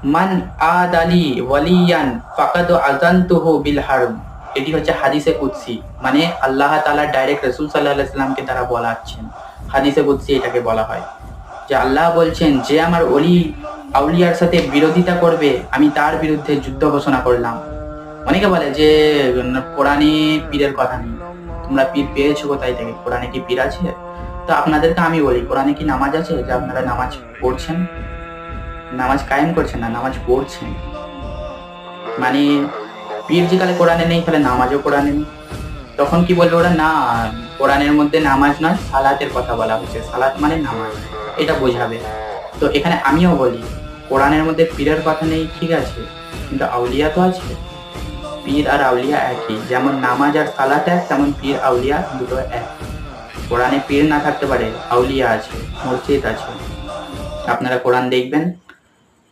মান আদালি ওয়ালিয়ান ফাকাদ আযানতুহু বিল হারব। এটি হচ্ছে হাদিসে কুদসি, মানে আল্লাহ তাআলা ডাইরেক্ট রাসূল সাল্লাল্লাহু আলাইহি সাল্লামকে তারা বলাচ্ছেন। হাদিসে কুদসি এটাকে বলা হয়, যে আল্লাহ বলছেন যে আমার ওলি আউলিয়ার সাথে বিরোধিতা করবে আমি তার বিরুদ্ধে যুদ্ধ ঘোষণা করলাম। অনেকে বলে যে কোরআনে পীরের কথা নেই, তোমরা পীর পেয়েছো কোথায় থেকে, কোরআনে কি পীর আছে? তো আপনাদেরকে আমি বলি, কোরআনে কি নামাজ আছে যে আপনারা নামাজ পড়ছেন? নামাজ কায়েম করছেন না, নামাজ পড়ছেন। মানে পীর যেকালে কোরআনে নেই, তাহলে নামাজও কোরআনে নেই। তখন কি বলবে ওরা, না কোরআনের মধ্যে নামাজ নয় সালাতের কথা বলা হচ্ছে, সালাত মানে নামাজ, এটা বোঝাবে। তো এখানে আমিও বলি কোরআনের মধ্যে পীরের কথা নেই, ঠিক আছে, কিন্তু আউলিয়া তো আছে। পীর আর আউলিয়া একই, যেমন নামাজ আর সালাত এক, তেমন পীর আউলিয়া দুটো এক। কোরআনে পীর না থাকতে পারে, আউলিয়া আছে, মসজিদ আছে। আপনারা কোরআন দেখবেন,